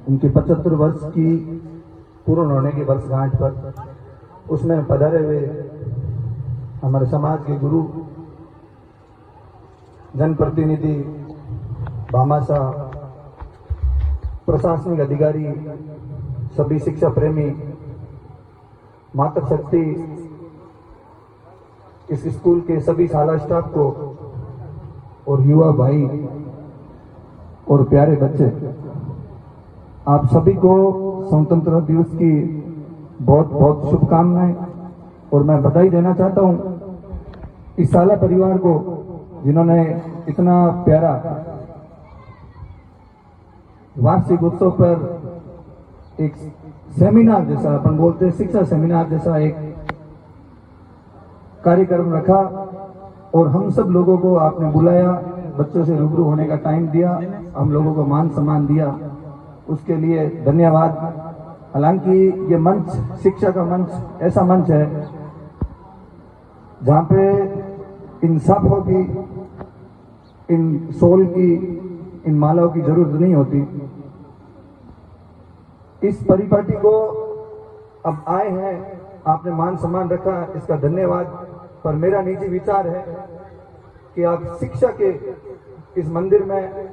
उनके 75 वर्ष की पूर्ण होने की वर्षगांठ पर उसमें पधारे हुए हमारे समाज के गुरु, जनप्रतिनिधि, भामाशाह, प्रशासनिक अधिकारी, सभी शिक्षा प्रेमी, मातृशक्ति, इस स्कूल के सभी शाला स्टाफ को और युवा भाई और प्यारे बच्चे, आप सभी को स्वतंत्रता दिवस की बहुत बहुत शुभकामनाएं। और मैं बधाई देना चाहता हूं इस शाला परिवार को जिन्होंने इतना प्यारा वार्षिक उत्सव पर एक सेमिनार जैसा, अपन बोलते हैं शिक्षा सेमिनार जैसा एक कार्यक्रम रखा और हम सब लोगों को आपने बुलाया, बच्चों से रूबरू होने का टाइम दिया, हम लोगों को मान सम्मान दिया, उसके लिए धन्यवाद। हालांकि ये मंच, शिक्षा का मंच ऐसा मंच है जहां पे इन साफों की, इन सोल की, इन मालाओं की जरूरत नहीं होती। इस परिपाटी को अब आए हैं, आपने मान सम्मान रखा, इसका धन्यवाद। पर मेरा निजी विचार है कि आप शिक्षा के इस मंदिर में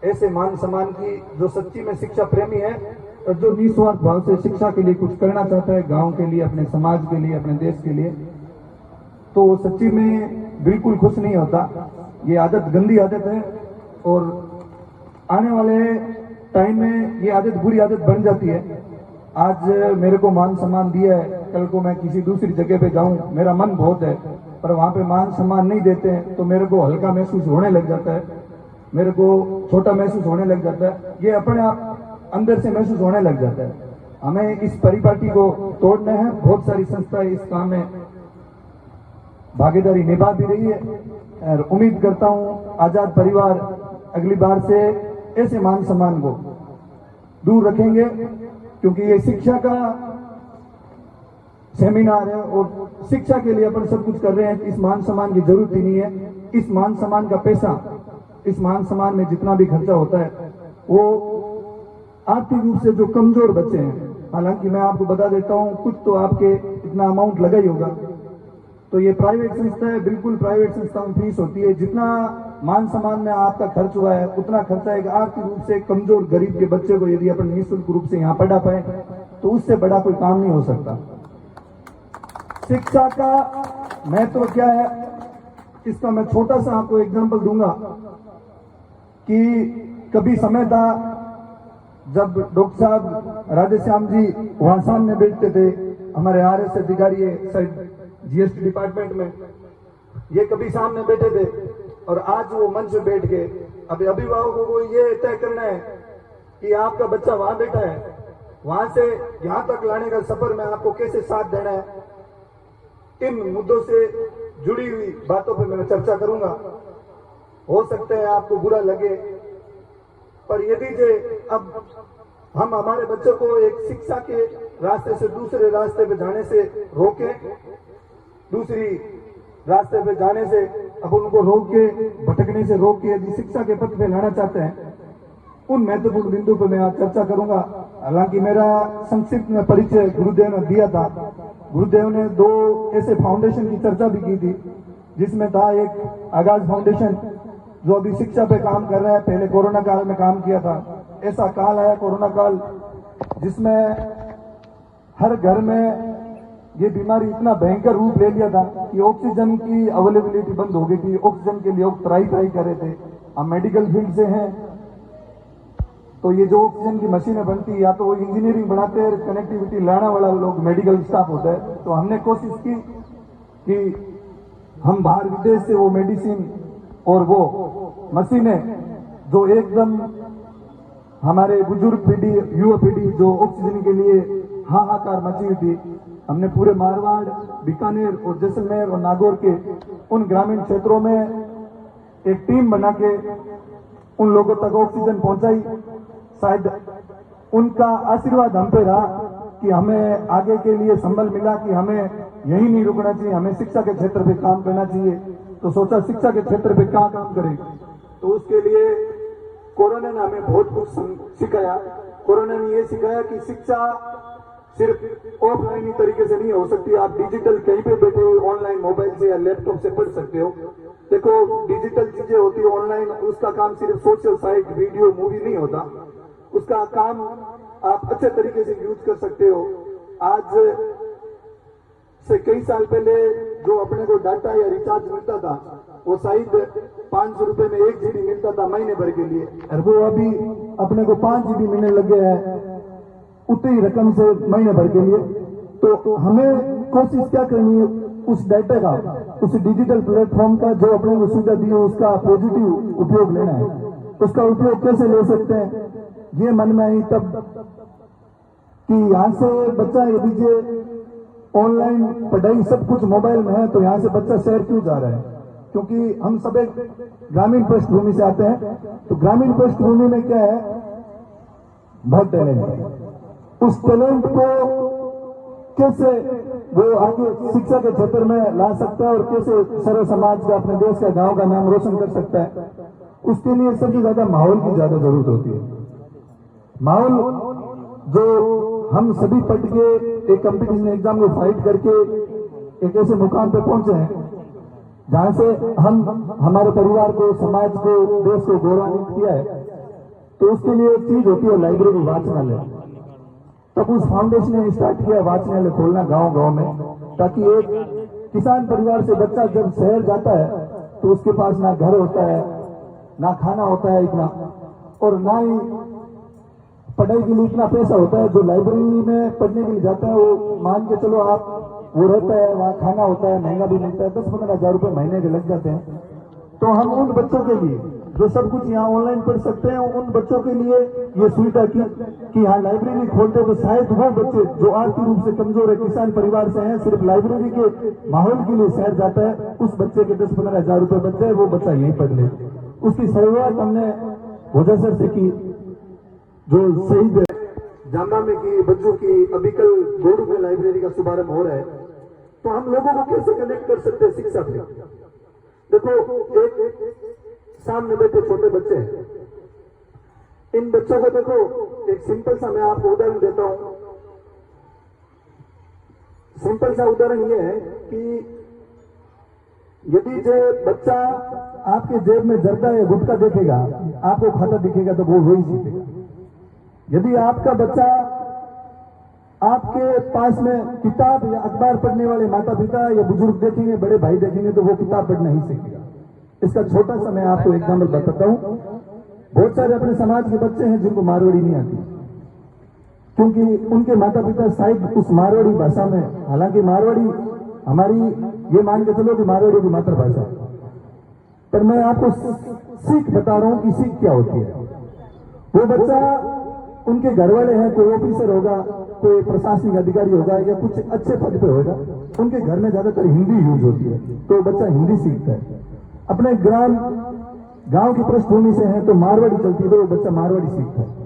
ऐसे मान सम्मान की, जो सच्ची में शिक्षा प्रेमी है और जो निस्वार्थ भाव से शिक्षा के लिए कुछ करना चाहता है, गांव के लिए, अपने समाज के लिए, अपने देश के लिए, तो वो सच्ची में बिल्कुल खुश नहीं होता। ये आदत गंदी आदत है और आने वाले टाइम में ये आदत बुरी आदत बन जाती है। आज मेरे को मान सम्मान दिया है, कल को मैं किसी दूसरी जगह पे जाऊं, मेरा मन बहुत है, पर वहां पे मान सम्मान नहीं देते हैं तो मेरे को हल्का महसूस होने लग जाता है, मेरे को छोटा महसूस होने लग जाता है, ये अपने आप अंदर से महसूस होने लग जाता है। हमें इस परिपाटी को तोड़ना है। बहुत सारी संस्थाएं इस काम में भागीदारी निभा भी रही है और उम्मीद करता हूं आजाद परिवार अगली बार से ऐसे मान सम्मान को दूर रखेंगे, क्योंकि ये शिक्षा का सेमिनार है और शिक्षा के लिए अपन सब कुछ कर रहे हैं। इस मान सम्मान की जरूरत ही नहीं है। इस मान सम्मान का पैसा, इस मान सम्मान में जितना भी खर्चा होता है वो आर्थिक रूप से जो कमजोर बच्चे हैं, हालांकि मैं आपको बता देता हूं कुछ तो आपके इतना अमाउंट लगा ही होगा, तो ये प्राइवेट संस्था है, बिल्कुल प्राइवेट संस्था में फीस होती है। जितना मान सम्मान में आपका खर्च हुआ है उतना खर्चा एक आर्थिक रूप से कमजोर गरीब के बच्चे को यदि अपन निःशुल्क रूप से यहाँ पढ़ा पाए तो उससे बड़ा कोई काम नहीं हो सकता। शिक्षा का महत्व क्या है, इसका मैं छोटा सा आपको एग्जांपल दूंगा कि कभी समय था जब डॉक्टर साहब राधेश्याम जी वहां सामने बैठते थे, हमारे आरएस अधिकारी है शायद जीएसटी डिपार्टमेंट में, ये कभी सामने बैठे थे और आज वो मंच पे बैठ के अभी अभिभावकों को ये तय करना है कि आपका बच्चा वहां बैठा है, वहां से यहां तक लाने का सफर में आपको कैसे साथ देना है। इन मुद्दों से जुड़ी हुई बातों पर मैं चर्चा करूंगा। हो सकता है आपको बुरा लगे, पर यदि जे अब हम हमारे बच्चों को एक शिक्षा के रास्ते से दूसरे रास्ते पे जाने से रोकें, दूसरी रास्ते पे जाने से अब उनको रोक के, भटकने से रोक के यदि शिक्षा के पथ पे लाना चाहते हैं, उन महत्वपूर्ण बिंदु पर मैं आज चर्चा करूंगा। हालांकि मेरा संक्षिप्त में परिचय गुरुदेव ने दिया था। गुरुदेव ने 2 ऐसे फाउंडेशन की चर्चा भी की थी, जिसमें था एक आगाज फाउंडेशन जो अभी शिक्षा पे काम कर रहा है, पहले कोरोना काल में काम किया था। ऐसा काल आया कोरोना काल जिसमें हर घर में ये बीमारी इतना भयंकर रूप ले लिया था कि ऑक्सीजन की अवेलेबिलिटी बंद हो गई थी। ऑक्सीजन के लिए लोग ट्राई कर रहे थे। हम मेडिकल फील्ड से हैं तो ये जो ऑक्सीजन की मशीनें बनती है या तो वो इंजीनियरिंग बनाते हैं, कनेक्टिविटी लाने वाला लोग मेडिकल स्टाफ होता है। तो हमने कोशिश की कि हम बाहर विदेश से वो मेडिसिन और वो मशीनें जो एकदम हमारे बुजुर्ग पीढ़ी, युवा पीढ़ी जो ऑक्सीजन के लिए हाहाकार मची हुई थी, हमने पूरे मारवाड़, बीकानेर और जैसलमेर और नागौर के उन ग्रामीण क्षेत्रों में एक टीम बना के उन लोगों तक ऑक्सीजन पहुंचाई। शायद उनका आशीर्वाद हम पे रहा कि हमें आगे के लिए संबल मिला कि हमें यही नहीं रुकना चाहिए, हमें शिक्षा के क्षेत्र पे काम करना चाहिए। तो सोचा शिक्षा के क्षेत्र पे क्या काम करें, तो उसके लिए कोरोना ने हमें बहुत कुछ सिखाया। कोरोना ने ये सिखाया कि शिक्षा सिर्फ ऑफलाइन ही तरीके से नहीं हो सकती। आप डिजिटल कहीं पे बैठे हुए ऑनलाइन मोबाइल से या लैपटॉप से पढ़ सकते हो। देखो, डिजिटल चीजें होती है ऑनलाइन, उसका काम सिर्फ सोशल साइट, वीडियो, मूवी नहीं होता। उसका काम आप अच्छे तरीके से यूज कर सकते हो। आज से कई साल पहले जो अपने को डाटा या रिचार्ज मिलता था वो शायद 500 रुपए में 1 GB मिलता था महीने भर के लिए, और वो अभी अपने को 5 GB मिलने लग गया है उतनी रकम से महीने भर के लिए। तो हमें कोशिश क्या करनी है, उस डाटा का, उस डिजिटल प्लेटफॉर्म का जो अपने को सुविधा दी है उसका पॉजिटिव उपयोग लेना है। उसका उपयोग कैसे ले सकते हैं ये मन में आई तब कि यहां से बच्चा यदि जो ऑनलाइन पढ़ाई सब कुछ मोबाइल में है तो यहां से बच्चा शहर क्यों जा रहा है, क्योंकि हम सब एक ग्रामीण पृष्ठभूमि से आते हैं। तो ग्रामीण पृष्ठभूमि में क्या है, बहुत टैलेंट है। उस टैलेंट को कैसे वो आगे शिक्षा के क्षेत्र में ला सकता है और कैसे सर्व समाज का, अपने देश का, गांव का नाम रोशन कर सकता है, उसके लिए सबसे ज्यादा माहौल की ज्यादा जरूरत होती है। माहौल जो हम सभी पढ़ के एक कंपटीशन एग्जाम को फाइट करके एक ऐसे मुकाम पे पहुंचे हैं जहां से हम हमारे परिवार को, समाज को, देश को गौरवान्वित किया है। तो उसके लिए एक चीज होती है लाइब्रेरी, वाचनालय। तब उस फाउंडेशन ने स्टार्ट किया वाचनालय खोलना गांव-गांव में, ताकि एक किसान परिवार से बच्चा जब शहर जाता है तो उसके पास ना घर होता है, ना खाना होता है इतना, और ना ही पढ़ाई के लिए इतना पैसा होता है। जो लाइब्रेरी में पढ़ने के लिए जाता है वो मान के चलो आप, वो रहता है, वहाँ खाना होता है, महंगा भी मिलता है, 10-15 हजार रुपए महीने के लग जाते हैं। तो हम उन बच्चों के लिए जो सब कुछ यहाँ ऑनलाइन पढ़ सकते हैं, उन बच्चों के लिए ये सुविधा की कि यहाँ लाइब्रेरी खोलते तो शायद वो बच्चे जो आर्थिक रूप से कमजोर है, किसान परिवार से हैं, सिर्फ लाइब्रेरी के माहौल के लिए शहर जाता है, उस बच्चे के 10-15 हजार रुपए बच जाए, वो बच्चा यही पढ़ ले। उसकी शुरुआत हमने भोजासर से की, जो शहीद जामा में की, बच्चों की। अभी कल गोरू में लाइब्रेरी का शुभारंभ हो रहा है। तो हम लोगों को कैसे कनेक्ट कर सकते हैं शिक्षा से? देखो, एक सामने बैठे छोटे बच्चे हैं, इन बच्चों को देखो, एक सिंपल सा मैं आपको उदाहरण देता हूं। सिंपल सा उदाहरण यह है कि यदि जो बच्चा आपके जेब में जर्दा या गुटखा देखेगा, आपको खाता दिखेगा, तो वो वही सीखेगा। यदि आपका बच्चा आपके पास में किताब या अखबार पढ़ने वाले माता पिता या बुजुर्ग देखेंगे, बड़े भाई देखेंगे, तो वो किताब पढ़ना ही सीखेगा। इसका छोटा सा मैं आपको एग्जाम्पल बताता हूं। बहुत सारे अपने समाज के बच्चे हैं जिनको मारवाड़ी नहीं आती, क्योंकि उनके माता पिता शायद उस मारवाड़ी भाषा में, हालांकि मारवाड़ी हमारी, ये मान के चलो कि मारवाड़ी की मातृभाषा, पर मैं आपको सीख बता रहा हूं कि सीख क्या होती है। वो बच्चा, उनके घर वाले हैं, कोई ऑफिसर होगा, कोई प्रशासनिक अधिकारी होगा या कुछ अच्छे पद पे होगा, उनके घर में ज्यादातर हिंदी यूज होती है, तो बच्चा हिंदी सीखता है। अपने गांव की पृष्ठभूमि से है तो मारवाड़ी चलती है, तो वो बच्चा मारवाड़ी सीखता है।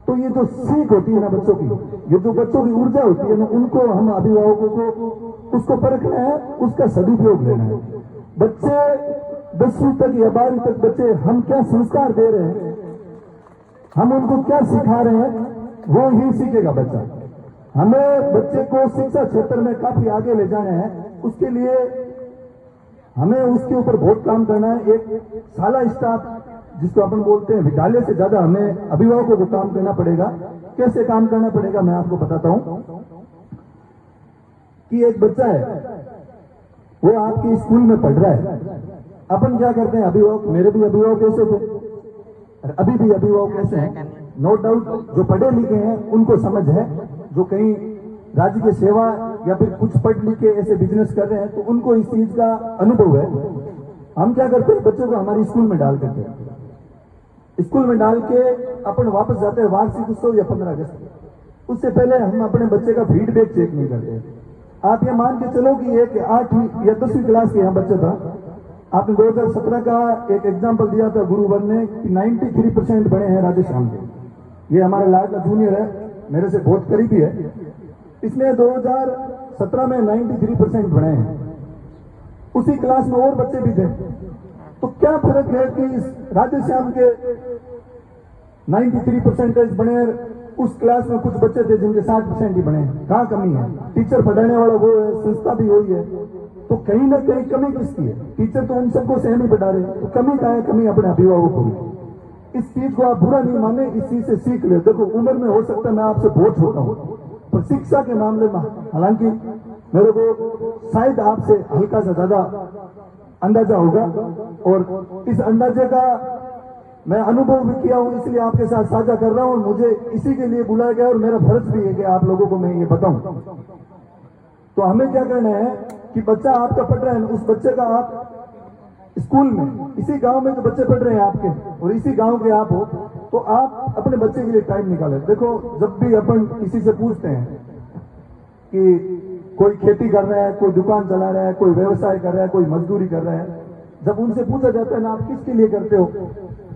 तो ये जो सीख होती है ना बच्चों की, ये जो बच्चों की ऊर्जा होती है ना, उनको हम अभिभावकों को उसको परखना है, उसका सदुपयोग लेना है। बच्चे 10वीं तक या 12वीं तक बच्चे, हम क्या संस्कार दे रहे हैं, हम उनको क्या सिखा रहे हैं, वो ही सीखेगा बच्चा। हमें बच्चे को शिक्षा क्षेत्र में काफी आगे ले जाना है, उसके लिए हमें उसके ऊपर बहुत काम करना है। एक शाला स्टाफ जिसको अपन बोलते हैं, विद्यालय से ज्यादा हमें अभिभावकों को काम करना पड़ेगा। कैसे काम करना पड़ेगा मैं आपको बताता हूं कि एक बच्चा है, वो आपके स्कूल में पढ़ रहा है। अपन क्या करते हैं, अभिभावक, मेरे भी अभिभावक ऐसे थे, अभी भी अभिभावक ऐसे हैं, नो डाउट। जो पढ़े लिखे हैं उनको समझ है, जो कहीं राज्य की सेवा या फिर कुछ पढ़ लिख के ऐसे बिजनेस कर रहे हैं, तो उनको इस चीज का अनुभव है। हम क्या करते हैं, बच्चों को हमारी स्कूल में डाल देते हैं। स्कूल में डाल के अपन वापस जाते हैं वार्षिक उत्सव या 15 अगस्त। उससे पहले हम अपने बच्चे का फीडबैक चेक नहीं करते। आप ये मान के चलो कि एक 8वीं या 10वीं क्लास के यहाँ बच्चा था, आपने 2017 का एक एग्जाम्पल दिया था गुरुवर ने कि 93% बने हैं राधेश्याम के। ये हमारा लाडला जूनियर है, मेरे से बहुत करीबी है। इसने 2017 में 93% बने हैं। उसी क्लास में और बच्चे भी थे। तो क्या फर्क है कि इस राधेश्याम के 93% बने, उस क्लास में कुछ बच्चे थे जिनके 60% ही बने। कहाँ कमी है? टीचर पढ़ाने वाला वो है, संस्था भी वही है, तो कहीं ना कहीं कमी किसकी है? टीचर तो उन सबको सेम ही पढ़ा रहे, तो कमी कहाँ है? कमी अपने अभिभावकों की। इस चीज को आप बुरा नहीं माने, इस चीज से सीख ले। देखो उम्र में हो सकता है मैं आपसे बहुत छोटा हूं, पर शिक्षा के मामले में हालांकि मेरे को शायद आपसे हल्का सा ज्यादा अंदाजा होगा, और इस अंदाजे का मैं अनुभव भी किया हूं, इसलिए आपके साथ साझा कर रहा हूं। मुझे इसी के लिए बुलाया गया और मेरा फर्ज भी है कि आप लोगों को मैं ये बताऊं। तो हमें क्या करना है कि बच्चा आपका पढ़ रहा है, उस बच्चे का आप स्कूल में, इसी गांव में जो बच्चे पढ़ रहे हैं आपके और इसी गांव के आप हो, तो आप अपने बच्चे के लिए टाइम निकालें। देखो जब भी अपन किसी से पूछते हैं कि कोई खेती कर रहा है, कोई दुकान चला रहा है, कोई व्यवसाय कर रहा है, कोई मजदूरी कर रहा है, जब उनसे पूछा जाता है ना आप किसके लिए करते हो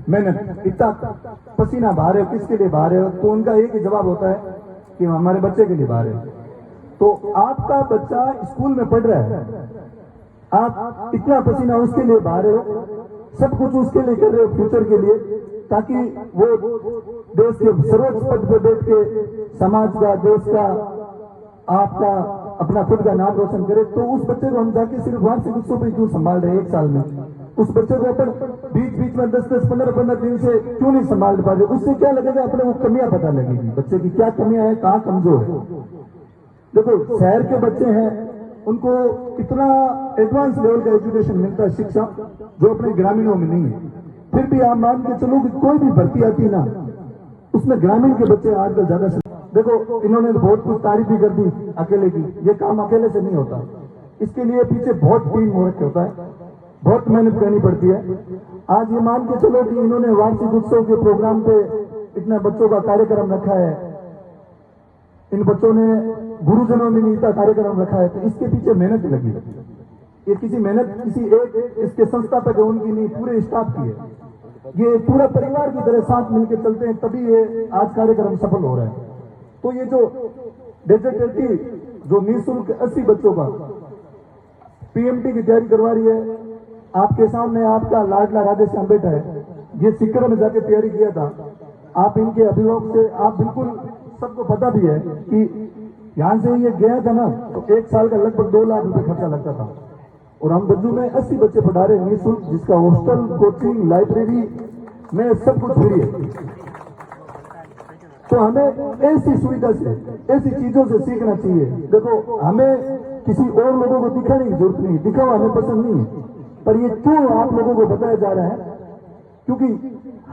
मेहनत, इतना पसीना बहा रहे हो, किसके लिए बहा रहे हो, तो उनका एक ही जवाब होता है कि हमारे बच्चे के लिए बहा रहे हो। तो आपका बच्चा स्कूल में पढ़ रहा है, आप इतना पसीना उसके लिए बहा रहे हो, सब कुछ उसके लिए कर रहे हो फ्यूचर के लिए, ताकि वो देश के सर्वोच्च पद पर बैठ के समाज का, देश का, आपका, अपना खुद का नाम रोशन करे। तो उस बच्चे को हम जाके सिर्फ वार्षिक उत्सव पे क्यों संभाल रहे हैं 1 साल में? उस बच्चे को अपन बीच बीच में 10-10, 15-15 दिन से क्यों नहीं संभाल पा रहे? उससे क्या लगेगा? अपने वो कमियां पता लगेगी, बच्चे की क्या कमियां है, कहाँ कमजोर है। देखो शहर के बच्चे हैं, उनको इतना एडवांस लेवल का एजुकेशन मिलता है, शिक्षा, जो अपने ग्रामीणों में नहीं है। फिर भी आप मान के चलो कि कोई भी भर्ती आती है ना, उसमें ग्रामीण के बच्चे आजकल ज्यादा। देखो इन्होंने बहुत कुछ तारीफ भी कर दी अकेले की, ये काम अकेले से नहीं होता, इसके लिए पीछे बहुत टीम वर्क होता है, बहुत मेहनत करनी पड़ती है। आज ये मान के चलो कि इन्होंने वार्षिक उत्सव के प्रोग्राम पे इतने बच्चों का कार्यक्रम रखा है, इन बच्चों ने गुरुजनों ने नीता कार्यक्रम रखा है, तो इसके पीछे मेहनत लगी। ये किसी मेहनत किसी एक इसके संस्थापक है उनकी नहीं, पूरे स्टाफ की है। ये पूरा परिवार की तरह साथ मिलकर चलते हैं, तभी ये आज कार्यक्रम सफल हो रहा है। तो ये जो डेजर्ट जो निःशुल्क 80 बच्चों का पीएमटी की तैयारी करवा रही है, आपके सामने आपका लाडला राधेश्याम बैठा है, ये सीकर में जाके तैयारी किया था। आप इनके अभिभावक से, आप बिल्कुल सबको पता भी है कि यहां से ये गया था ना, तो 1 साल का लगभग 2 लाख रुपए खर्चा लगता था, और हम बज्जू में 80 बच्चे पढ़ा रहे हैं निःशुल्क, जिसका हॉस्टल, कोचिंग, लाइब्रेरी में सब कुछ फ्री है। तो हमें ऐसी सुविधा से, ऐसी चीजों से सीखना चाहिए। देखो हमें किसी और लोगों को दिखाने की जरूरत नहीं, दिखावा हमें पसंद नहीं है, पर ये क्यों आप लोगों को बताया जा रहा है? क्योंकि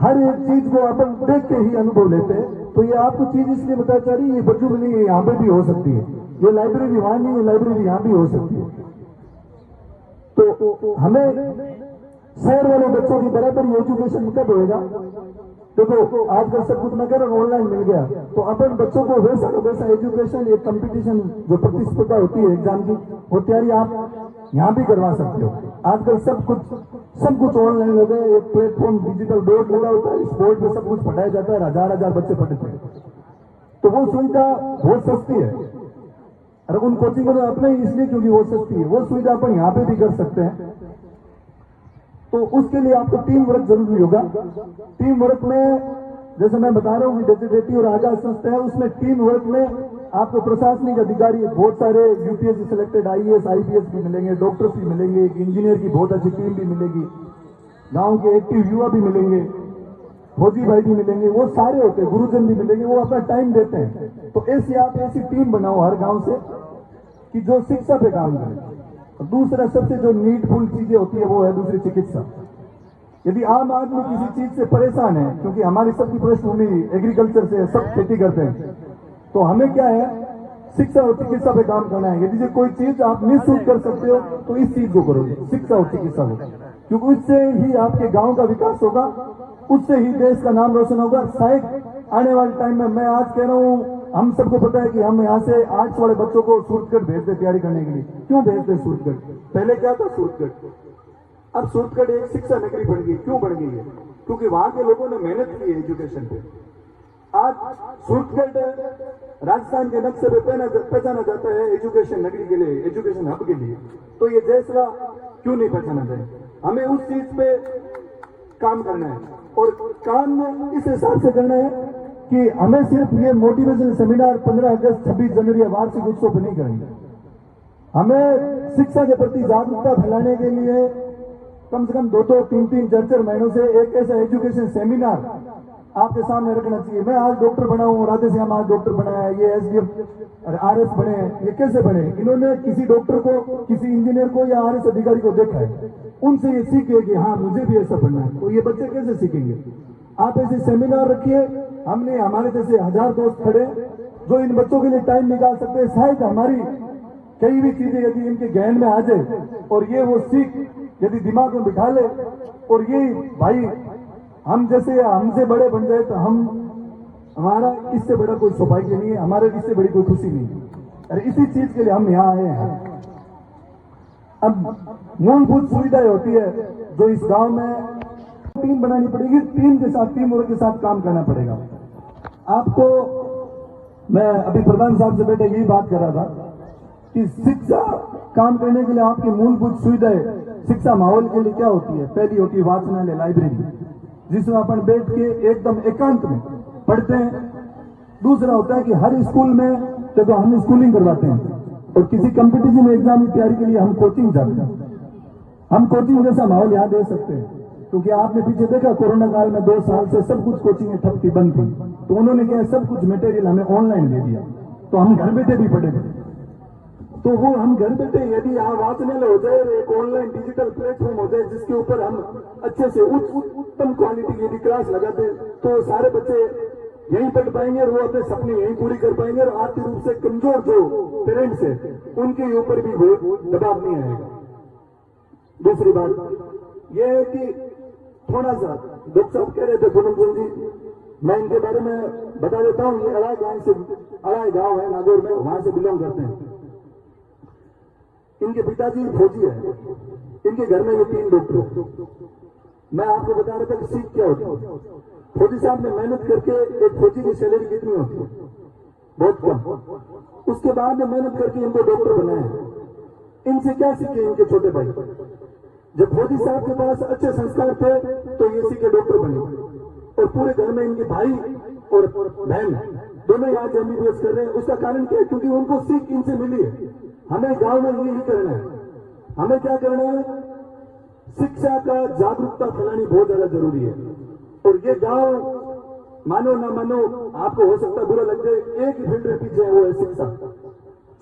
हर एक चीज को अपन देख के ही अनुभव लेते हैं। तो ये आपको चीज इसलिए बताया जा रही है, ये बच्चों में नहीं है, यहाँ पे भी हो सकती है। ये लाइब्रेरी वहां नहीं है, लाइब्रेरी यहाँ भी हो सकती है। तो हमें शहर वाले बच्चों की बराबर एजुकेशन कब होगा? देखो आजकल सब कुछ मैं कह रहा हूं ऑनलाइन मिल गया, तो अपन बच्चों को वैसा एजुकेशन, एक कंपटीशन जो प्रतिस्पर्धा होती है एग्जाम की, वो तैयारी आप यहाँ भी करवा सकते हो। आजकल सब कुछ ऑनलाइन हो गया, एक प्लेटफॉर्म डिजिटल बोर्ड लगा होता है, इस बोर्ड पे सब कुछ पढ़ाया जाता है, हजार बच्चे पढ़ते हैं। तो वो सुविधा बहुत सस्ती है, और उन कोचिंगों में अपने इसलिए क्योंकि वो सस्ती है, वो सुविधा अपन यहाँ पे भी कर सकते हैं। तो उसके लिए आपको टीम वर्क जरूरी होगा। टीम वर्क में जैसे मैं बता रहा हूँ कि डेजिडेटी और आजाद संस्था है, उसमें टीम वर्क में आपको प्रशासनिक अधिकारी बहुत सारे यूपीएससी सिलेक्टेड आईएएस आईपीएस भी मिलेंगे, डॉक्टर्स भी मिलेंगे, एक इंजीनियर की बहुत अच्छी टीम भी मिलेगी, गांव के एक्टिव युवा भी मिलेंगे, फौजी भाई भी मिलेंगे, वो सारे होते हैं, गुरुजन भी मिलेंगे, वो अपना टाइम देते हैं। तो ऐसी टीम बनाओ हर गांव से कि जो शिक्षा पे काम करे। दूसरा सबसे जो नीडफुल चीजें होती है वो है दूसरी चिकित्सा। यदि आम आदमी किसी चीज से परेशान है, क्योंकि हमारी सबकी पृष्ठभूमि एग्रीकल्चर से, सब खेती करते हैं, तो हमें क्या है शिक्षा और चिकित्सा पे काम करना है। यदि कोई चीज आप निःशुल्क कर सकते हो तो इस चीज को करोगे, शिक्षा और चिकित्सा को, क्योंकि उससे ही आपके गांव का विकास होगा, उससे ही देश का नाम रोशन होगा। शायद आने वाले टाइम में, मैं आज कह रहा हूँ, हम सबको पता है कि हम यहाँ से आर्ट्स वाले बच्चों को सूरतगढ़ भेजते तैयारी करने के लिए। क्यों भेजते सूरतगढ़? पहले क्या था सूरतगढ़, अब सूरतगढ़ एक शिक्षा नगरी बन गई। क्यों बन गई है? क्योंकि वहां के लोगों ने मेहनत की है एजुकेशन पे। आज सूरतगढ़ राजस्थान के नक्शे पे पहचाना जाता है एजुकेशन नगरी के लिए, एजुकेशन हब के लिए। तो ये जैसला क्यों नहीं पहचाना जाए? हमें उस चीज पे काम करना है। और काम में इस हिसाब से करना है कि हमें सिर्फ ये मोटिवेशनल सेमिनार 15 अगस्त 26 जनवरी वार्षिक उत्सव पर नहीं करेंगे। हमें शिक्षा के प्रति जागरूकता फैलाने के लिए कम से कम 2-2, 3-3, 4-4 महीनों से एक ऐसा एजुकेशन सेमिनार आपके सामने रखना चाहिए। मैं आज डॉक्टर बना हूँ, राधेश्याम आज डॉक्टर बना है, ये एसडीएम और आरएस बने हैं, ये कैसे बने? इन्होंने किसी डॉक्टर को, किसी इंजीनियर को या आरएस अधिकारी को देखा है, उनसे ये सीखे कि हाँ मुझे भी ऐसा बनना है। तो ये बच्चे कैसे सीखेंगे? आप ऐसे सेमिनार रखिए। हमने हमारे जैसे 1000 दोस्त खड़े जो इन बच्चों के लिए टाइम निकाल सकते हैं। शायद हमारी कई भी चीजें यदि इनके ज्ञान में आ जाए और ये वो सीख यदि दिमाग में बिठा ले और ये भाई हम जैसे हमसे बड़े बन जाए तो हम हमारा इससे बड़ा कोई सौभाग्य नहीं है, हमारे इससे बड़ी कोई खुशी नहीं है। अरे इसी चीज के लिए हम यहाँ आए हैं। अब मूलभूत सुविधाएं होती है जो इस गांव में टीम बनानी पड़ेगी, टीम के साथ, टीम वर्क के साथ काम करना पड़ेगा। आपको मैं अभी प्रधान साहब से बैठे यही बात कर रहा था कि शिक्षा काम करने के लिए आपकी मूलभूत सुविधाएं शिक्षा माहौल के लिए क्या होती है? पहली होती है वाचनालय, लाइब्रेरी, जिसमें अपन बैठ के एकदम एकांत में पढ़ते हैं। दूसरा होता है कि हर स्कूल में तो हम स्कूलिंग करवाते हैं और किसी कंपटीशन एग्जाम की तैयारी के लिए हम कोचिंग जाते हैं। हम कोचिंग जैसा माहौल यहाँ दे सकते हैं, क्योंकि आपने पीछे देखा कोरोना काल में 2 साल से सब कुछ कोचिंग ठप थी, बंद थी, तो उन्होंने क्या सब कुछ मटेरियल हमें ऑनलाइन दे दिया, तो हम घर बैठे भी पढ़े थे। तो वो हम घर बैठे यदि यहाँ वाचनालय हो जाए, एक ऑनलाइन डिजिटल प्लेटफॉर्म हो जाए जिसके ऊपर हम अच्छे से उत्तम क्वालिटी यदि क्लास लगाते हैं, तो सारे बच्चे यहीं पढ़ पाएंगे और वो अपने सपने यहीं पूरी कर पाएंगे और आर्थिक रूप से कमजोर जो पेरेंट्स है उनके ऊपर भी वो दबाव नहीं आएगा। दूसरी बात यह है कि थोड़ा सा डॉक्टर साहब कह रहे थे पूनम जी, मैं इनके बारे में बता देता हूँ। ये अड़ाई गांव है नागौर में, वहां से बिलोंग करते हैं। इनके पिताजी फौजी है, इनके घर में ये 3 डॉक्टर। मैं आपको बता रहा था कि सीख क्या होती है। फौजी साहब ने मेहनत करके, एक फौजी की सैलरी कितनी होती है? बहुत कम। उसके बाद में मेहनत करके इनको डॉक्टर बनाए। इनसे क्या सीखे इनके छोटे भाई? जब फौजी साहब के पास अच्छे संस्कार थे तो ये सीखे डॉक्टर बने, और पूरे घर में इनके भाई और बहन दोनों यहाँ एमबीबीएस कर रहे हैं। उसका कारण क्या है? क्योंकि उनको सीख इनसे मिली है। हमें गांव में यही करना है। हमें क्या करना है? शिक्षा का जागरूकता फैलानी बहुत ज्यादा जरूरी है। और ये गांव मानो ना मानो, आपको हो सकता है बुरा लग जाए, एक ही फील्ड में पीछे है, वो है शिक्षा।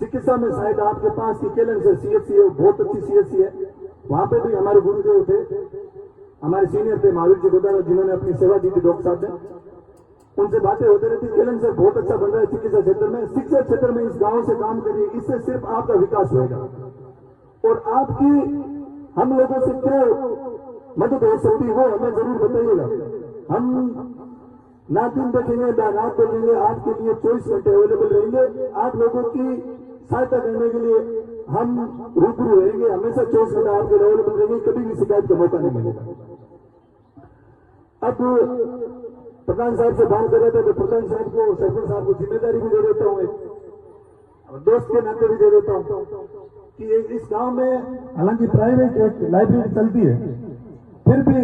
चिकित्सा में शायद आपके पास की केलन से सीएचसी है, बहुत अच्छी सीएचसी है, वहां पे भी हमारे गुरुदेव थे, हमारे सीनियर थे महावीर जी गोदारा, जिन्होंने अपनी सेवा दी थी डॉक्टर साहब ने। उनसे बातें होती रहती, केलन सर बहुत अच्छा बन रहा है चिकित्सा क्षेत्र में, शिक्षा क्षेत्र में इस गांव से काम करिए, इससे सिर्फ आपका विकास होगा और आपकी हम लोगों से क्या मदद हो सकती है वो हमें जरूर बताइएगा। हम ना दिन देखेंगे ना रात देखेंगे, आपके लिए 24 घंटे अवेलेबल रहेंगे। आप लोगों की सहायता करने के लिए हम रूबरू रहेंगे, हमेशा 24 घंटे आपके अवेलेबल रहेंगे, कभी भी शिकायत का मौका नहीं मिलेगा। अब प्रधान साहब से बात कर रहे थे तो प्रधान साहब को, सरपंच साहब को जिम्मेदारी भी दे देता हूँ, और दोस्त के नाते भी दे देता हूँ कि इस गांव में हालांकि प्राइवेट एक लाइब्रेरी चलती है, फिर भी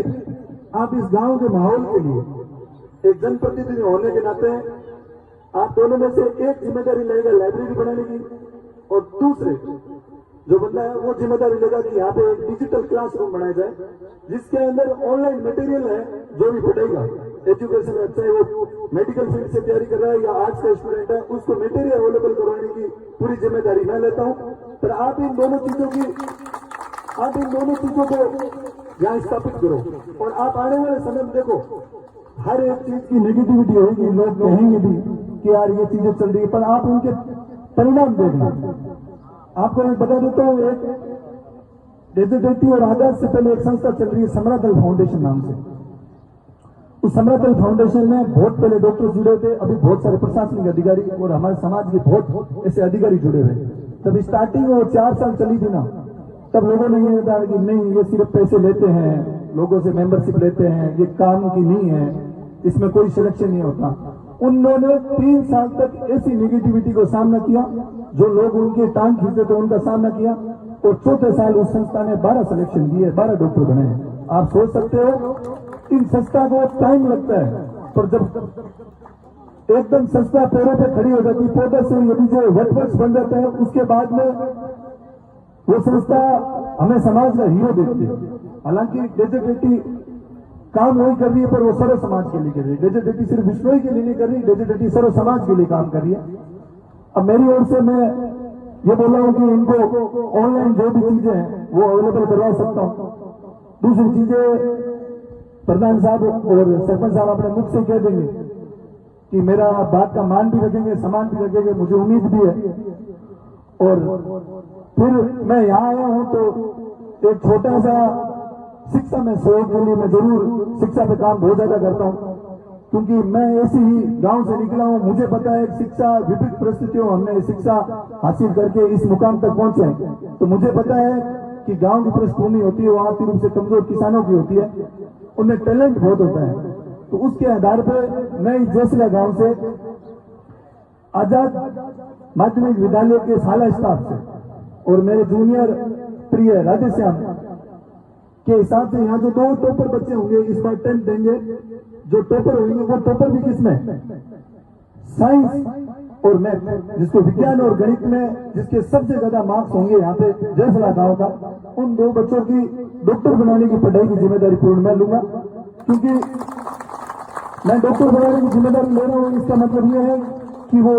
आप इस गांव के माहौल के लिए एक जनप्रतिनिधि होने के नाते आप दोनों में से एक जिम्मेदारी लेगा लाइब्रेरी बनाने की, और दूसरे जो बंदा है वो जिम्मेदारी लेगा कि यहाँ पे एक डिजिटल क्लासरूम बनाया जाए जिसके अंदर ऑनलाइन मटेरियल है। जो भी पढ़ेगा एजुकेशन में, चाहे वो मेडिकल फील्ड से तैयारी कर रहा है या आर्ट्स का स्टूडेंट है, उसको मटेरियल अवेलेबल करवाने की पूरी जिम्मेदारी मैं लेता हूँ। पर आप इन दोनों चीजों को यहाँ स्थापित करो। और आप आने वाले समय में देखो, हर एक चीज की नेगेटिविटी होगी, लोग कहेंगे भी कि यार ये चीजें चल रही है, पर आप उनके परिणाम देखना। आपको मैं बता देता हूँ, एक डेजिटेटिव और आजाद से पहले एक संस्था चल रही है समरादल फाउंडेशन नाम से। उस समरादल फाउंडेशन में बहुत पहले डॉक्टर जुड़े थे, अभी बहुत सारे प्रशासनिक अधिकारी और हमारे समाज के बहुत ऐसे अधिकारी जुड़े हुए। तब स्टार्टिंग में 4 साल चली थी ना, तब लोगों ने ये बताया कि नहीं ये सिर्फ पैसे लेते हैं, लोगों से मेंबरशिप लेते हैं, ये काम की नहीं है, इसमें कोई सिलेक्शन नहीं होता। उन्होंने 3 साल तक ऐसी नेगेटिविटी को सामना किया, जो लोग उनके टांग खींचते थे उनका सामना किया, और 4थे साल उस संस्था ने 12 सिलेक्शन दिए, 12 डॉक्टर बने। आप सोच सकते हो इन संस्था को टाइम लगता है, पर जब एकदम संस्था पैरों पे खड़ी हो जाती, पौधे से यदि जो वटवृक्ष बन जाता है, उसके बाद में वो संस्था हमें समाज का हीरो देखती है। हालांकि डेजेडेटी काम वही कर रही है, पर वो सर्व समाज के लिए कर रही है। डेजेडेटी सिर्फ विश्नोई के लिए नहीं कर रही, डेजेडेटी सर्व समाज के लिए काम कर रही है। अब मेरी ओर से मैं ये बोल रहा हूं कि इनको ऑनलाइन जो भी चीजें हैं वो अवेलेबल करवा सकता हूं। दूसरी चीजें प्रधान साहब और सरपंच साहब अपने मुख से कह देंगे कि मेरा बात का मान भी रखेंगे, सम्मान भी रखेंगे, मुझे उम्मीद भी है। और फिर मैं यहाँ आया हूं तो एक छोटा सा शिक्षा में सहयोग के लिए मैं जरूर शिक्षा पे काम बहुत ज्यादा करता हूं, क्योंकि मैं ऐसे ही गांव से निकला हूं। मुझे पता है शिक्षा विपरीत परिस्थितियों हमने शिक्षा हासिल करके इस मुकाम तक पहुंचे हैं। तो मुझे पता है कि गांव की पृष्ठभूमि होती है वो आर्थिक रूप से कमजोर किसानों की होती है, उनमें टैलेंट बहुत होता है। तो उसके आधार पर मैं इस जोशिला गांव से आजाद माध्यमिक विद्यालय के शाला स्टाफ से और मेरे जूनियर प्रिय राधेश्याम के हिसाब से यहाँ जो 2 टॉपर बच्चे होंगे इस बार 10 देंगे। जो टॉपर होंगे वो टॉपर भी किसमें, साइंस और मैथ, जिसको विज्ञान और गणित में जिसके सबसे ज्यादा मार्क्स होंगे यहाँ पे जयसला गांव का, उन 2 बच्चों की डॉक्टर बनाने की पढ़ाई की जिम्मेदारी पूर्ण मैं लूंगा। क्योंकि मैं डॉक्टर बनाने की जिम्मेदारी ले रहा हूँ, इसका मतलब यह है कि वो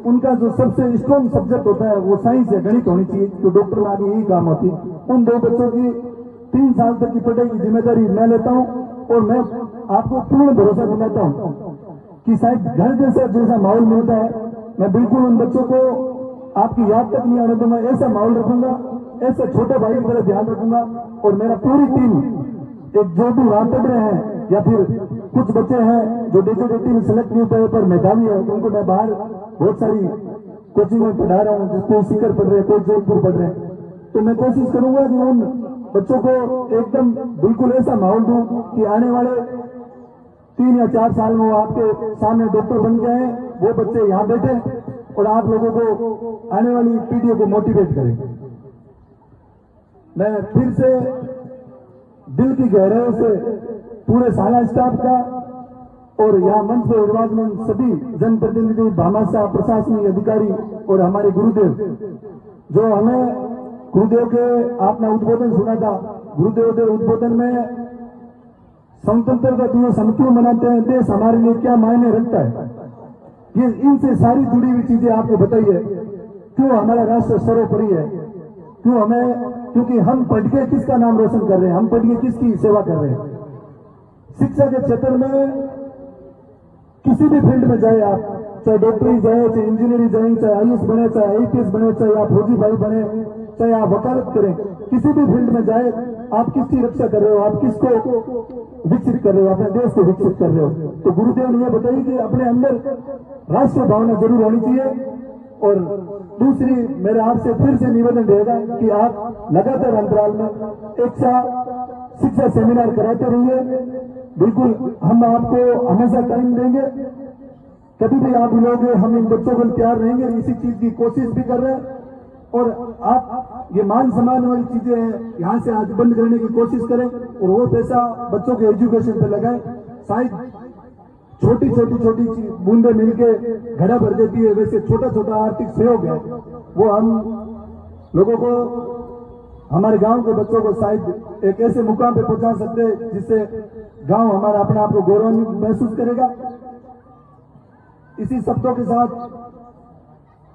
उनका जो सबसे स्ट्रॉन्ग सब्जेक्ट होता है वो साइंस है, गणित होनी चाहिए, तो डॉक्टर में आगे यही काम होती है। उन 2 बच्चों की 3 साल तक की पढ़ाई की जिम्मेदारी मैं लेता हूं और मैं आपको पूर्ण भरोसा दिलाता हूं कि शायद घर जैसा माहौल मिलता है, मैं बिल्कुल उन बच्चों को आपकी याद तक नहीं आने दूंगा। ऐसा माहौल रखूंगा, ऐसे छोटे भाई की तरह ध्यान रखूंगा। और मेरा पूरी टीम, एक जो भी वहां पढ़ रहे हैं या फिर कुछ बच्चे हैं जो डेजेडेटी में सिलेक्ट नहीं हुए पर मेधावी है, उनको मैं बाहर बहुत सारी कोचिंग में पढ़ा रहा हूँ, जिसको सीकर पढ़ रहे हैं, कोई जोधपुर पढ़ रहे हैं। तो मैं कोशिश करूंगा कि उन बच्चों को एकदम बिल्कुल ऐसा माहौल दूं कि आने वाले 3 या 4 साल में वो आपके सामने डॉक्टर बन गए, वो बच्चे यहाँ बैठे और आप लोगों को आने वाली पीढ़ियों को मोटिवेट करें। मैं फिर से दिल की गहराइयों से पूरे शाला स्टाफ का और यहाँ मंच पर विराजमान सभी जनप्रतिनिधि, भामाशाह, प्रशासनिक अधिकारी और हमारे गुरुदेव, जो हमें गुरुदेव के आपने उद्बोधन सुना था, गुरुदेव के उद्बोधन में स्वतंत्रता दिवस हम क्यों मनाते हैं, देश हमारे लिए क्या मायने रखता है, ये इनसे सारी जुड़ी हुई चीजें आपको बताइए। क्यों हमारा राष्ट्र सर्वोपरि है, क्यों हमें, क्योंकि हम पढ़ के किसका नाम रोशन कर रहे हैं, हम पढ़ के किसकी सेवा कर रहे हैं। शिक्षा के क्षेत्र में किसी भी फील्ड में जाए आप, चाहे डॉक्टरी जाए, चाहे इंजीनियरिंग जाए, चाहे आईएएस बने, चाहे आईपीएस बने, चाहे आप फौजी भाई बने, चाहे आप वकालत करें, किसी भी फील्ड में जाए आप किसकी रक्षा कर रहे हो, आप किसको विकसित कर रहे हो, अपने देश को विकसित कर रहे हो। तो गुरुदेव ने यह बताई कि अपने अंदर राष्ट्रीय भावना जरूर होनी चाहिए। और दूसरी मेरा आपसे फिर से निवेदन रहेगा कि आप लगातार अंतराल में एक शिक्षा सेमिनार कराते रहिए। बिल्कुल हम आपको हमेशा टाइम देंगे, कभी भी आप मिलोगे हम इन बच्चों को तैयार रहेंगे, इसी चीज की कोशिश भी कर रहे हैं। और आप ये मान सम्मान वाली चीजें हैं यहाँ से आज बंद करने की कोशिश करें और वो पैसा बच्चों के एजुकेशन पे लगाएं। शायद छोटी बूंदे मिलके घड़ा भर देती है, वैसे छोटा छोटा आर्थिक सहयोग है वो हम लोगों को, हमारे गांव के बच्चों को शायद एक ऐसे मुकाम पे पहुंचा सकते हैं जिससे गांव हमारा अपने आप को गौरवान्वित महसूस करेगा। इसी शब्दों के साथ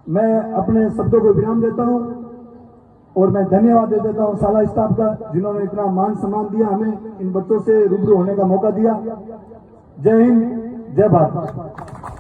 मैं अपने शब्दों को विराम देता हूं और मैं धन्यवाद दे देता हूं शाला स्टाफ का, जिन्होंने इतना मान सम्मान दिया, हमें इन बच्चों से रूबरू होने का मौका दिया। जय हिंद, जय भारत।